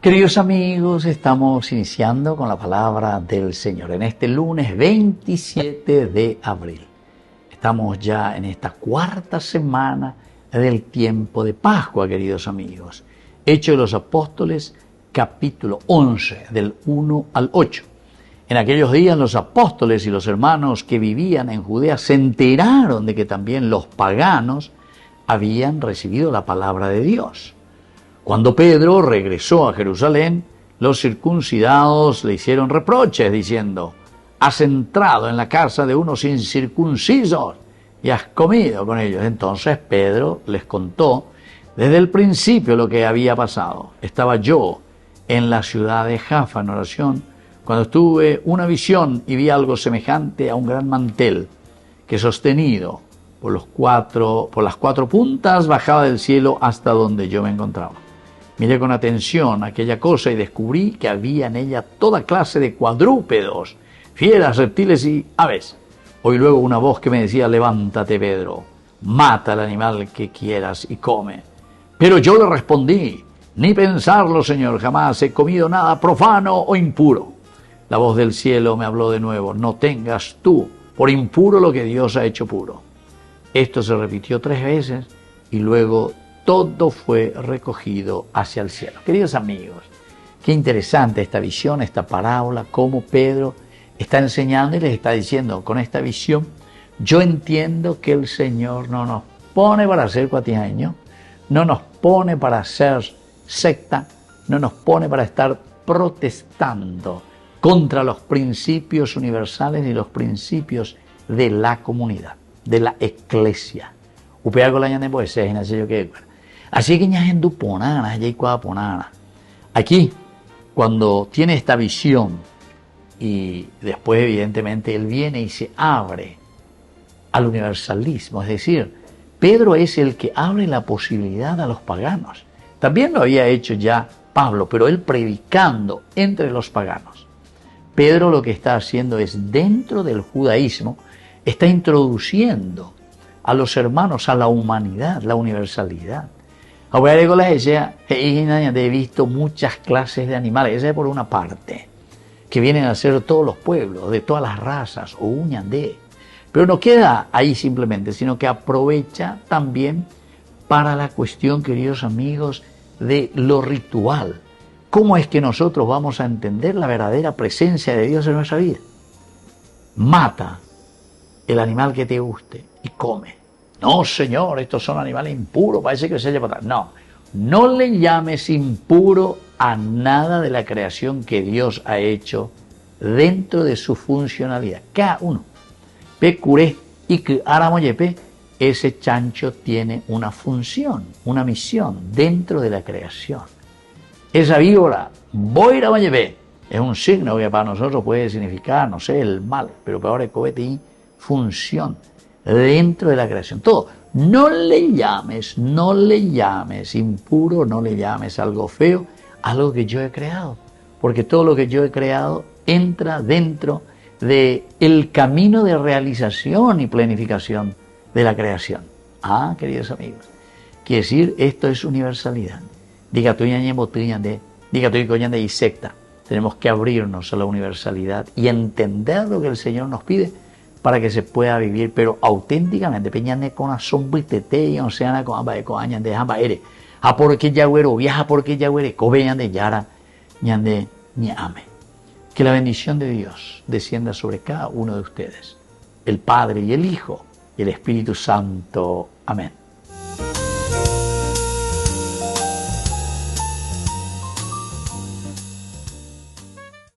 Queridos amigos, estamos iniciando con la palabra del Señor en este lunes 27 de abril. Estamos ya en esta cuarta semana del tiempo de Pascua, queridos amigos. Hechos de los Apóstoles, capítulo 11, del 1 al 8. En aquellos días los apóstoles y los hermanos que vivían en Judea se enteraron de que también los paganos habían recibido la palabra de Dios. Cuando Pedro regresó a Jerusalén, los circuncidados le hicieron reproches diciendo: has entrado en la casa de unos incircuncisos y has comido con ellos. Entonces Pedro les contó desde el principio lo que había pasado. Estaba yo en la ciudad de Jaffa en oración cuando tuve una visión y vi algo semejante a un gran mantel que, sostenido por las cuatro puntas, bajaba del cielo hasta donde yo me encontraba. Miré con atención aquella cosa y descubrí que había en ella toda clase de cuadrúpedos, fieras, reptiles y aves. Oí luego una voz que me decía: levántate, Pedro, mata al animal que quieras y come. Pero yo le respondí: ni pensarlo, Señor, jamás he comido nada profano o impuro. La voz del cielo me habló de nuevo: no tengas tú por impuro lo que Dios ha hecho puro. Esto se repitió 3 veces y luego todo fue recogido hacia el cielo. Queridos amigos, qué interesante esta visión, esta parábola, cómo Pedro está enseñando y les está diciendo: con esta visión yo entiendo que el Señor no nos pone para ser cuatiaños, no nos pone para ser secta, no nos pone para estar protestando contra los principios universales y los principios de la comunidad, de la eclesia. Así que aquí, cuando tiene esta visión y después evidentemente él viene y se abre al universalismo, es decir, Pedro es el que abre la posibilidad a los paganos. También lo había hecho ya Pablo, pero él predicando entre los paganos. Pedro lo que está haciendo es, dentro del judaísmo, está introduciendo a los hermanos a la humanidad, la universalidad. He visto muchas clases de animales, esa es por una parte, que vienen a ser todos los pueblos, de todas las razas, o uñandé. Pero no queda ahí simplemente, sino que aprovecha también para la cuestión, queridos amigos, de lo ritual. ¿Cómo es que nosotros vamos a entender la verdadera presencia de Dios en nuestra vida? Mata el animal que te guste y come. No, Señor, estos son animales impuros, parece que se haya matado. No, no le llames impuro a nada de la creación que Dios ha hecho dentro de su funcionalidad. Cada uno. Pecuré y que aramoyepe, ese chancho tiene una función, una misión dentro de la creación. Esa víbora, boiramoyepe, es un signo que para nosotros puede significar, no sé, el mal, pero para ahora cobete función dentro de la creación. Todo. No le llames impuro, no le llames algo feo, algo que yo he creado. Porque todo lo que yo he creado entra dentro del camino de realización y planificación de la creación. Ah, queridos amigos, quiere decir, esto es universalidad. Diga tú y secta. Tenemos que abrirnos a la universalidad y entender lo que el Señor nos pide para que se pueda vivir, pero auténticamente. Peñane con asombrite y oceana con amba con añan de amba ere. A porque yagüero, viaja porque yagüere, cobeñan de yara, ñande ñame. Que la bendición de Dios descienda sobre cada uno de ustedes, el Padre y el Hijo y el Espíritu Santo. Amén.